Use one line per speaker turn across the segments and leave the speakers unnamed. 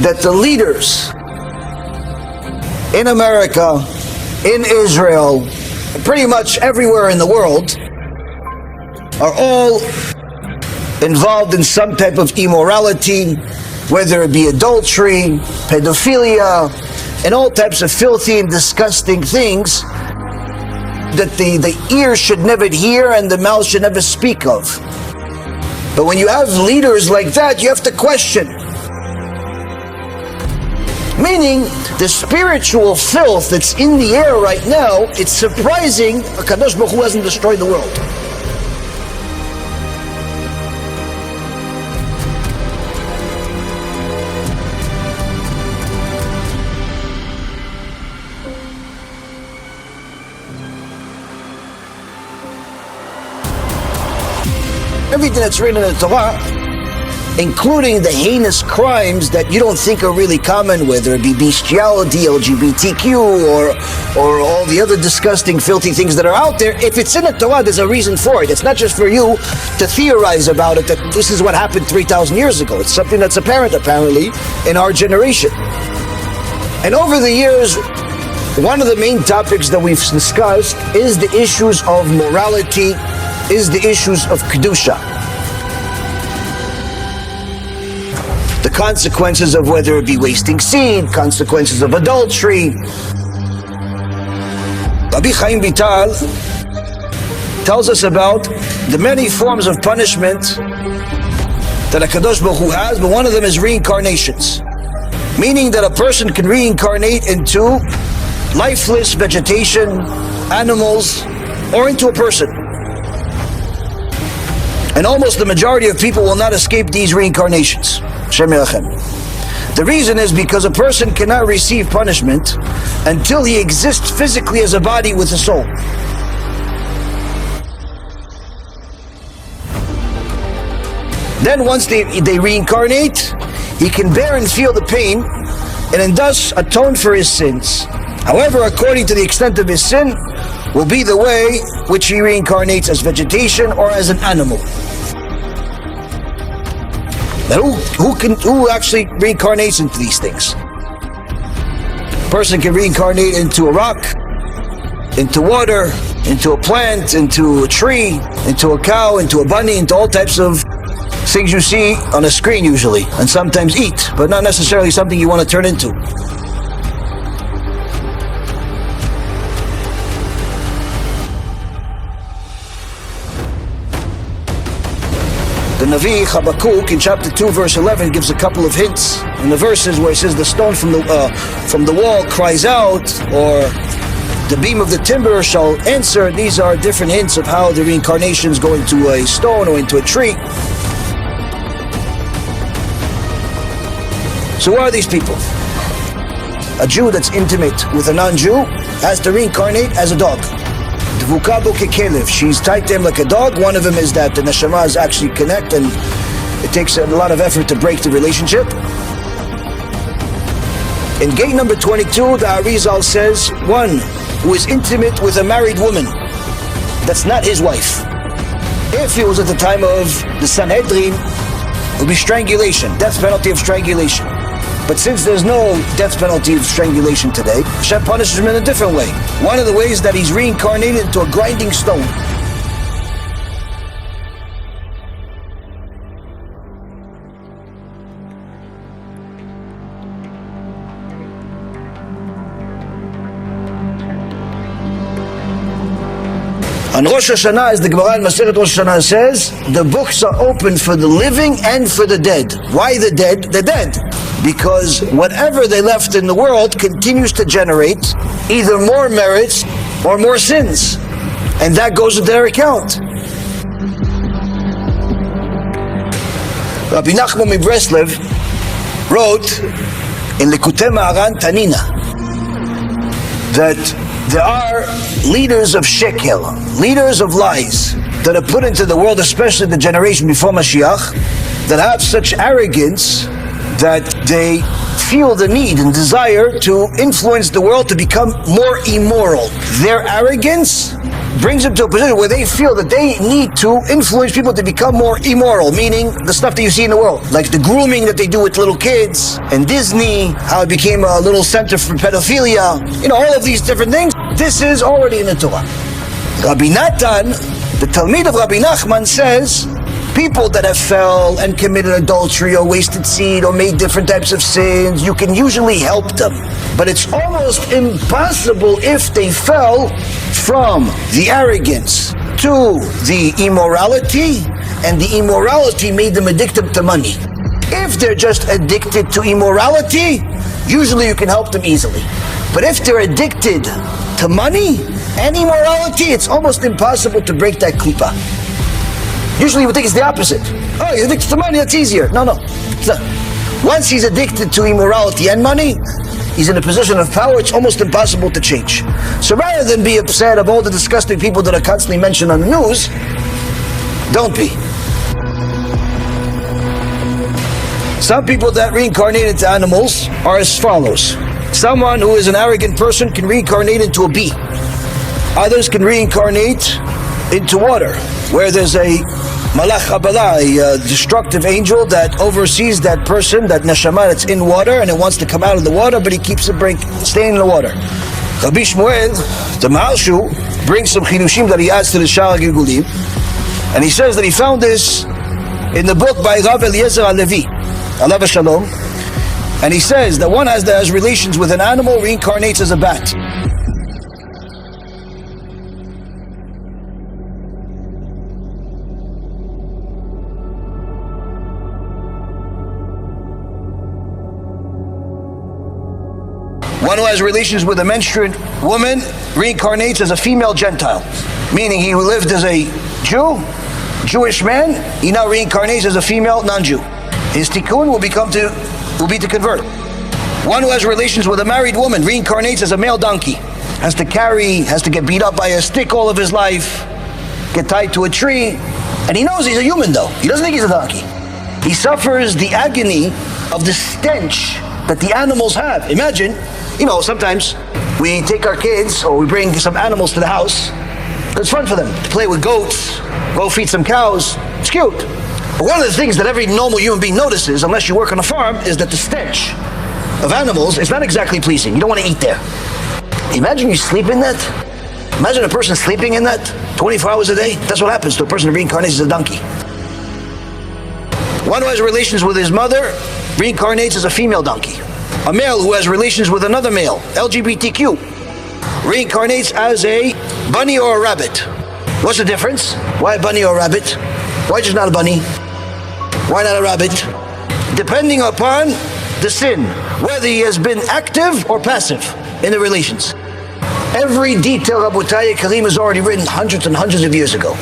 that the leaders in America, in Israel, pretty much everywhere in the world, are all involved in some type of immorality, whether it be adultery, pedophilia, and all types of filthy and disgusting things that the ear should never hear and the mouth should never speak of. But when you have leaders like that, you have to question. Meaning, the spiritual filth that's in the air right now, it's surprising HaKadosh Baruch Hu hasn't destroyed the world. Everything that's written in the Torah, including the heinous crimes that you don't think are really common, whether it be bestiality, LGBTQ, or all the other disgusting, filthy things that are out there. If it's in the Torah, there's a reason for it. It's not just for you to theorize about it, that this is what happened 3,000 years ago. It's something that's apparent, apparently, in our generation. And over the years, one of the main topics that we've discussed is the issues of morality, is the issues of Kedusha. The consequences of whether it be wasting seed, consequences of adultery. Rabbi Chaim Vital tells us about the many forms of punishment that HaKadosh Baruch Hu has, but one of them is reincarnations. Meaning that a person can reincarnate into lifeless vegetation, animals, or into a person. And almost the majority of people will not escape these reincarnations. The reason is because a person cannot receive punishment until he exists physically as a body with a soul. Then once they reincarnate, he can bear and feel the pain and then thus atone for his sins. However, according to the extent of his sin, will be the way which he reincarnates as vegetation or as an animal. Now, who actually reincarnates into these things? A person can reincarnate into a rock, into water, into a plant, into a tree, into a cow, into a bunny, into all types of things you see on a screen usually, and sometimes eat, but not necessarily something you want to turn into. The Navi Habakkuk in chapter 2 verse 11 gives a couple of hints in the verses where it says the stone from the wall cries out, or the beam of the timber shall answer. These are different hints of how the reincarnations go into a stone or into a tree. So who are these people? A Jew that's intimate with a non-Jew has to reincarnate as a dog. She's tied to him like a dog. One of them is that the neshamas actually connect, and it takes a lot of effort to break the relationship. In gate number 22, the Arizal says, one who is intimate with a married woman, that's not his wife. If it was at the time of the Sanhedrin, it would be strangulation, death penalty of strangulation. But since there's no death penalty of strangulation today, Hashem punishes him in a different way. One of the ways that he's reincarnated into a grinding stone. On Rosh Hashanah, as the Gemara in Masechet Rosh Hashanah says, the books are open for the living and for the dead. Why the dead? The dead. Because whatever they left in the world continues to generate either more merits or more sins. And that goes into their account. Rabbi Nachman Mibreslev wrote in Likutei Maharan Tanina that there are leaders of shekel, leaders of lies, that are put into the world, especially the generation before Mashiach, that have such arrogance that they feel the need and desire to influence the world to become more immoral. Their arrogance brings them to a position where they feel that they need to influence people to become more immoral, meaning the stuff that you see in the world, like the grooming that they do with little kids, and Disney, how it became a little center for pedophilia, all of these different things. This is already in the Torah. Rabbi Natan, the Talmid of Rabbi Nachman, says people that have fell and committed adultery or wasted seed or made different types of sins, you can usually help them. But it's almost impossible if they fell from the arrogance to the immorality, and the immorality made them addicted to money. If they're just addicted to immorality, usually you can help them easily. But if they're addicted to money and immorality, it's almost impossible to break that klipa. Usually we think it's the opposite. Oh, you're addicted to money, that's easier. No. Once he's addicted to immorality and money, he's in a position of power, it's almost impossible to change. So rather than be upset of all the disgusting people that are constantly mentioned on the news, don't be. Some people that reincarnate into animals are as follows. Someone who is an arrogant person can reincarnate into a bee. Others can reincarnate into water, where there's a malach Kabbalah, a destructive angel that oversees that person, that neshama that's in water, and it wants to come out of the water, but he keeps it staying in the water. Rabbi Shmuel, the Maharshu, brings some chidushim that he adds to the Shara Gilgulim, and he says that he found this in the book by Rav Eliezer HaLevi, Alav Shalom, and he says that one that has relations with an animal reincarnates as a bat. One who has relations with a menstruant woman reincarnates as a female Gentile, meaning he lived as a Jewish man, he now reincarnates as a female non-Jew. His Tikkun will be to convert. One who has relations with a married woman reincarnates as a male donkey, has to get beat up by a stick all of his life, get tied to a tree, and he knows he's a human though. He doesn't think he's a donkey. He suffers the agony of the stench that the animals have. Imagine, sometimes we take our kids or we bring some animals to the house. It's fun for them to play with goats, go feed some cows. It's cute. But one of the things that every normal human being notices, unless you work on a farm, is that the stench of animals is not exactly pleasing. You don't want to eat there. Imagine you sleep in that. Imagine a person sleeping in that 24 hours a day. That's what happens to a person who reincarnates as a donkey. One who has relations with his mother reincarnates as a female donkey. A male who has relations with another male, LGBTQ, reincarnates as a bunny or a rabbit. What's the difference? Why a bunny or a rabbit? Why just not a bunny? Why not a rabbit? Depending upon the sin, whether he has been active or passive in the relations. Every detail Rabotai Karim is already written hundreds and hundreds of years ago.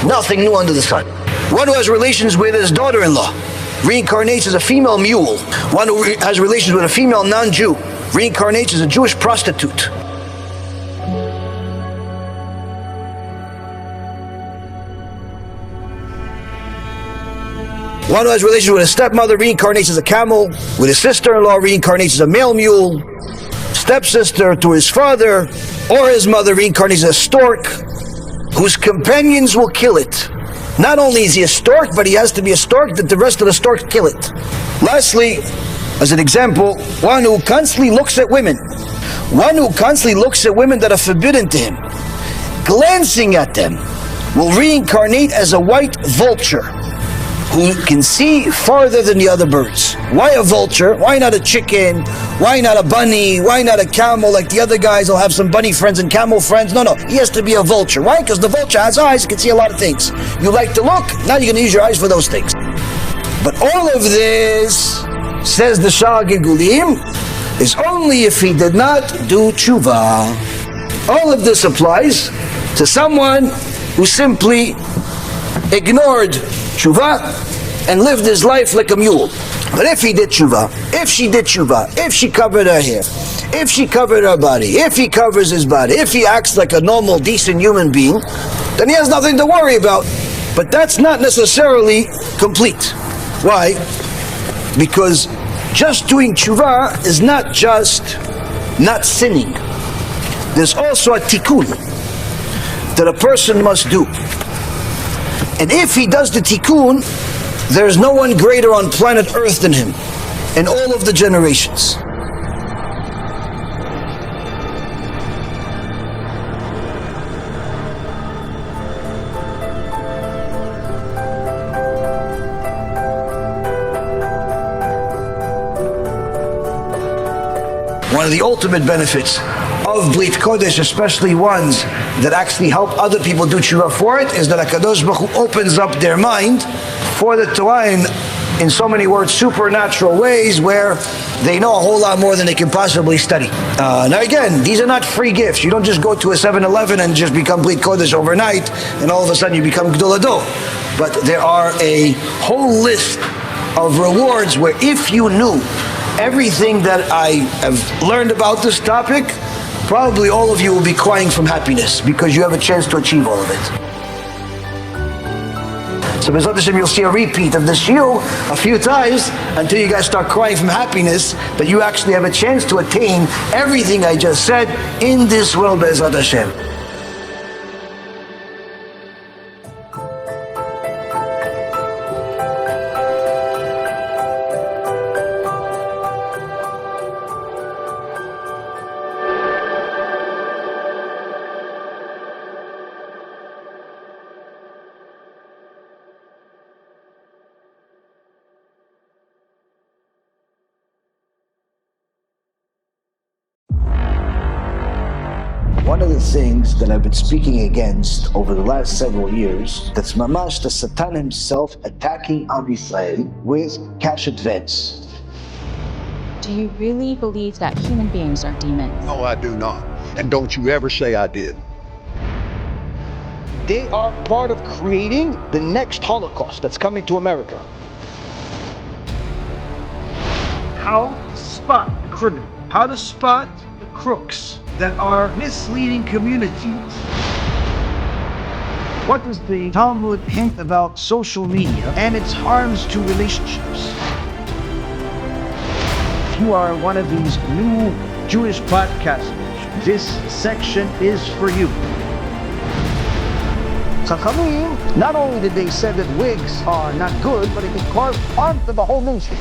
Nothing new under the sun. One who has relations with his daughter-in-law reincarnates as a female mule. One who has relations with a female non-Jew reincarnates as a Jewish prostitute. One who has relations with a stepmother reincarnates as a camel. With his sister-in-law reincarnates as a male mule. Stepsister to his father or his mother reincarnates as a stork, whose companions will kill it. Not only is he a stork, but he has to be a stork that the rest of the storks kill it. Lastly, as an example, one who constantly looks at women. One who constantly looks at women that are forbidden to him, glancing at them, will reincarnate as a white vulture who can see farther than the other birds. Why a vulture? Why not a chicken? Why not a bunny? Why not a camel like the other guys will have some bunny friends and camel friends? No, he has to be a vulture. Why? Because the vulture has eyes, can see a lot of things. You like to look, now you're going to use your eyes for those things. But all of this, says the Shara Gilgulim, is only if he did not do TeShuva. All of this applies to someone who simply ignored TeShuva and lived his life like a mule. But if he did TeShuva, if she did TeShuva, if she covered her hair, if she covered her body, if he covers his body, if he acts like a normal, decent human being, then he has nothing to worry about. But that's not necessarily complete. Why? Because just doing TeShuva is not just not sinning. There's also a Tikkun. that a person must do. And if he does the Tikkun, there's no one greater on planet Earth than him in all of the generations. One of the ultimate benefits of Brit Kodesh, especially ones that actually help other people do tshuva for it, is that HaKadosh Baruch Hu opens up their mind for the Torah in so many words, supernatural ways where they know a whole lot more than they can possibly study. Now again, these are not free gifts. You don't just go to a 7-Eleven and just become Brit Kodesh overnight and all of a sudden you become Gdol Ador. But there are a whole list of rewards where if you knew everything that I have learned about this topic, probably all of you will be crying from happiness because you have a chance to achieve all of it. So B'ezrat Hashem, you'll see a repeat of this shiur a few times until you guys start crying from happiness that you actually have a chance to attain everything I just said in this world, B'ezrat Hashem. One of the things that I've been speaking against over the last several years, that's mamash the Satan himself attacking Am Yisrael with cash advance.
Do you really believe that human beings are demons?
No, I do not. And don't you ever say I did.
They are part of creating the next Holocaust that's coming to America.
How to spot the criminal, how to spot the crooks that are misleading communities. What does the Talmud hint about social media and its harms to relationships? If you are one of these new Jewish podcasters, this section is for you. Chachamim, not only did they say that wigs are not good, but it can cause harm to the whole ministry.